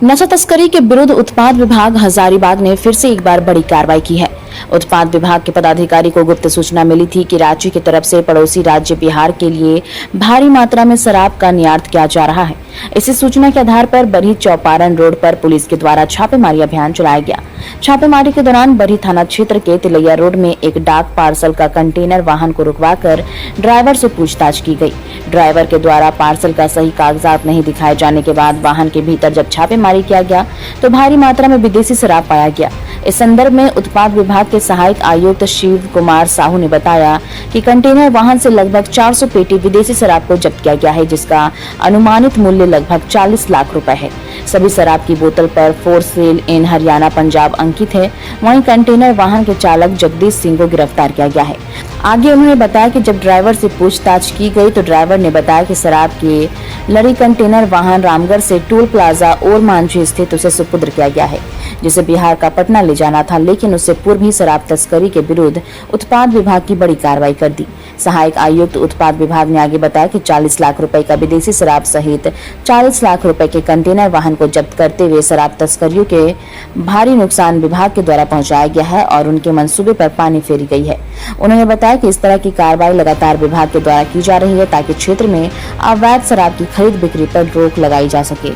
नशा तस्करी के विरुद्ध उत्पाद विभाग हजारीबाग ने फिर से एक बार बड़ी कार्रवाई की है। उत्पाद विभाग के पदाधिकारी को गुप्त सूचना मिली थी कि राज्य की तरफ से पड़ोसी राज्य बिहार के लिए भारी मात्रा में शराब का निर्यात किया जा रहा है। इसी सूचना के आधार पर बरही चौपारण रोड पर पुलिस के द्वारा छापेमारी अभियान चलाया गया। छापेमारी के दौरान बरही थाना क्षेत्र के तिलैया रोड में एक डाक पार्सल का कंटेनर वाहन को रुकवाकर ड्राइवर से पूछताछ की गई। ड्राइवर के द्वारा पार्सल का सही कागजात नहीं दिखाए जाने के बाद वाहन के भीतर जब छापेमारी किया गया तो भारी मात्रा में विदेशी शराब पाया गया। इस संदर्भ में उत्पाद विभाग के सहायक आयुक्त शिव कुमार साहू ने बताया कि कंटेनर वाहन से लगभग 400 पेटी विदेशी शराब को जब्त किया गया है, जिसका अनुमानित मूल्य लगभग 40 लाख रुपए है। सभी शराब की बोतल पर फॉर सेल इन हरियाणा पंजाब अंकित है। वहीं कंटेनर वाहन के चालक जगदीश सिंह को गिरफ्तार किया गया है। आगे उन्होंने बताया कि जब ड्राइवर से पूछताछ की गई तो ड्राइवर ने बताया कि शराब के लड़ी कंटेनर वाहन रामगढ़ से टोल प्लाजा और मांझी स्थित उसे सुपुर्द किया गया है, जिसे बिहार का पटना ले जाना था, लेकिन उससे पूर्व ही शराब तस्करी के विरुद्ध उत्पाद विभाग की बड़ी कार्रवाई कर दी। सहायक आयुक्त उत्पाद विभाग ने आगे बताया कि 40 लाख रुपए का विदेशी शराब सहित 40 लाख रुपए के कंटेनर वाहन को जब्त करते हुए शराब तस्करियों के भारी नुकसान विभाग के द्वारा पहुंचाया गया है और उनके मंसूबे पर पानी फेरी गई है। उन्होंने बताया कि इस तरह की कार्रवाई लगातार विभाग के द्वारा की जा रही है ताकि क्षेत्र में अवैध शराब की खरीद बिक्री पर रोक लगाई जा सके।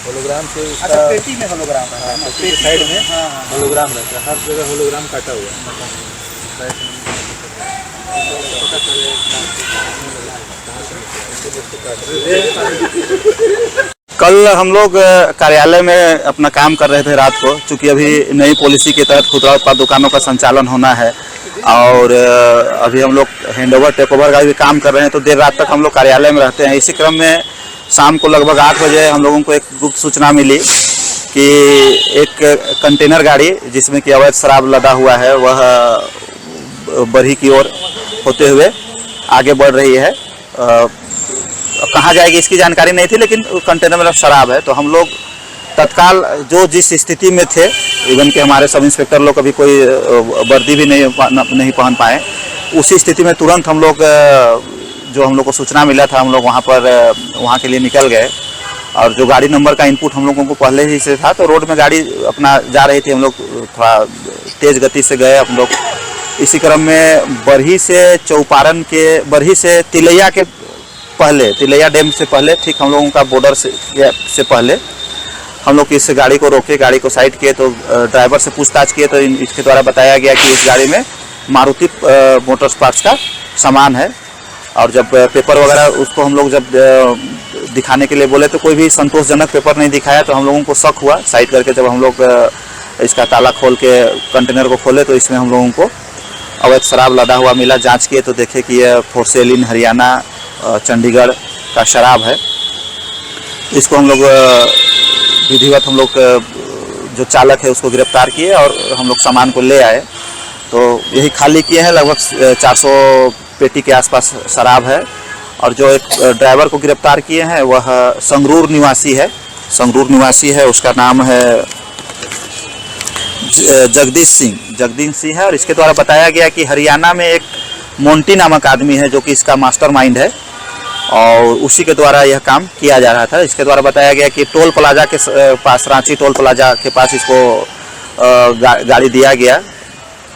होलोग्राम से उसका पेटी में होलोग्राम रहता है, पेटी साइड में होलोग्राम रहता है, हर जगह होलोग्राम काटा हुआ है। कल हम लोग कार्यालय में अपना काम कर रहे थे रात को, चूँकि अभी नई पॉलिसी के तहत खुदरा उत्पाद दुकानों का संचालन होना है और अभी हम लोग हैंडओवर टेक ओवर का भी काम कर रहे हैं, तो देर रात तक हम लोग कार्यालय में रहते हैं। इसी क्रम में शाम को लगभग 8 बजे हम लोगों को एक गुप्त सूचना मिली कि एक कंटेनर गाड़ी जिसमें कि अवैध शराब लदा हुआ है वह बरही की ओर होते हुए आगे बढ़ रही है। कहाँ जाएगी इसकी जानकारी नहीं थी, लेकिन कंटेनर में शराब है। तो हम लोग तत्काल जो जिस स्थिति में थे, इवन के हमारे सब इंस्पेक्टर लोग कभी कोई वर्दी भी नहीं पहन पाए, उसी स्थिति में तुरंत हम लोग जो हम लोग को सूचना मिला था हम लोग वहाँ के लिए निकल गए। और जो गाड़ी नंबर का इनपुट हम लोगों को पहले ही से था, तो रोड में गाड़ी अपना जा रही थी, हम लोग थोड़ा तेज़ गति से गए हम लोग। इसी क्रम में बरही से तिलैया के पहले, तिलैया डैम से पहले, ठीक हम लोगों का बॉर्डर से पहले हम लोग इस गाड़ी को रोके, गाड़ी को साइड किए। तो ड्राइवर से पूछताछ किए तो इसके द्वारा बताया गया कि इस गाड़ी में मारुति मोटर्स पार्ट्स का सामान है। और जब पेपर वगैरह उसको हम लोग जब दिखाने के लिए बोले तो कोई भी संतोषजनक पेपर नहीं दिखाया, तो हम लोगों को शक हुआ। साइड करके जब हम लोग इसका ताला खोल के कंटेनर को खोले तो इसमें हम लोगों को अवैध शराब लदा हुआ मिला। जांच किए तो देखे कि यह फॉर सेल इन हरियाणा चंडीगढ़ का शराब है। इसको हम लोग विधिवत हम लोग जो चालक है उसको गिरफ्तार किए और हम लोग सामान को ले आए। तो यही खाली किए हैं, लगभग 400 पेटी के आसपास शराब है। और जो एक ड्राइवर को गिरफ्तार किए हैं वह संगरूर निवासी है, उसका नाम है जगदीश सिंह है। और इसके द्वारा बताया गया कि हरियाणा में एक मोंटी नामक आदमी है जो कि इसका मास्टरमाइंड है और उसी के द्वारा यह काम किया जा रहा था। इसके द्वारा बताया गया कि टोल प्लाजा के पास, रांची टोल प्लाजा के पास इसको गाड़ी दिया गया।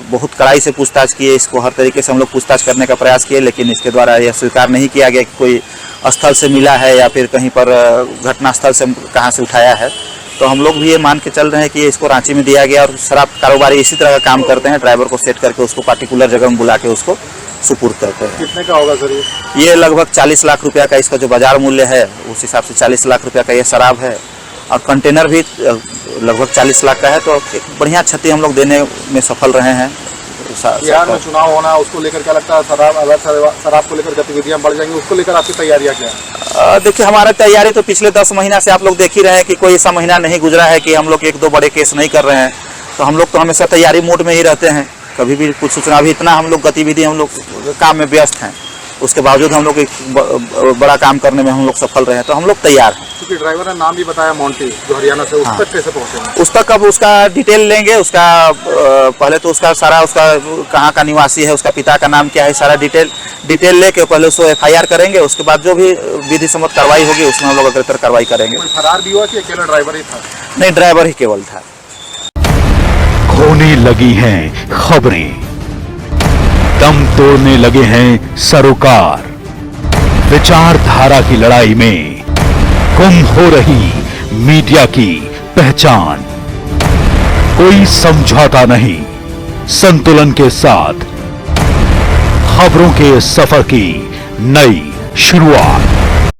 बहुत कड़ाई से पूछताछ किए, इसको हर तरीके से हम लोग पूछताछ करने का प्रयास किए, लेकिन इसके द्वारा यह स्वीकार नहीं किया गया कि कोई स्थल से मिला है या फिर कहीं पर घटना स्थल से कहाँ से उठाया है। तो हम लोग भी ये मान के चल रहे हैं कि इसको रांची में दिया गया और शराब कारोबारी इसी तरह का काम करते हैं, ड्राइवर को सेट करके उसको पार्टिकुलर जगह में बुला के उसको सुपुर्द करते हैं। कितने का होगा सर ये लगभग 40 लाख रुपया का इसका जो बाजार मूल्य है उस हिसाब से 40 लाख रुपया का ये शराब है। और कंटेनर भी लगभग 40 लाख का है। तो एक बढ़िया क्षति हम लोग देने में सफल रहे हैं। बिहार में चुनाव होना, उसको लेकर क्या लगता है? शराब को लेकर गतिविधियां बढ़ जाएंगी, उसको लेकर आपकी तैयारियां क्या है? देखिए, हमारा तैयारी तो पिछले 10 महीना से आप लोग देख ही रहे हैं कि कोई ऐसा महीना नहीं गुजरा है कि हम लोग 1-2 बड़े केस नहीं कर रहे हैं। तो हम लोग तो हमेशा तैयारी मोड में ही रहते हैं, कभी भी कुछ सूचना भी, इतना हम लोग गतिविधि हम लोग काम में व्यस्त हैं। उसके बावजूद हम लोग एक बड़ा काम करने में हम लोग सफल रहे हैं, तो हम लोग तैयार हैं। क्योंकि ड्राइवर ने नाम भी बताया मोंटी, जो हरियाणा से, उस तक कैसे पहुंचे? उस तक अब उसका डिटेल लेंगे, उसका पहले तो उसका सारा, उसका कहाँ का निवासी है, उसका पिता का नाम क्या है, सारा डिटेल लेके पहले उसको FIR करेंगे। उसके बाद जो भी विधि सम्मत कार्रवाई होगी उसमें हम लोग अग्रतर कार्रवाई करेंगे। कोई फरार भी हुआ कि अकेला ड्राइवर ही था? नहीं, ड्राइवर ही केवल था। खोने लगी हैं खबरें, दम तोड़ने लगे हैं सरोकार, विचारधारा की लड़ाई में गुम हो रही मीडिया की पहचान। कोई समझौता नहीं, संतुलन के साथ खबरों के सफर की नई शुरुआत।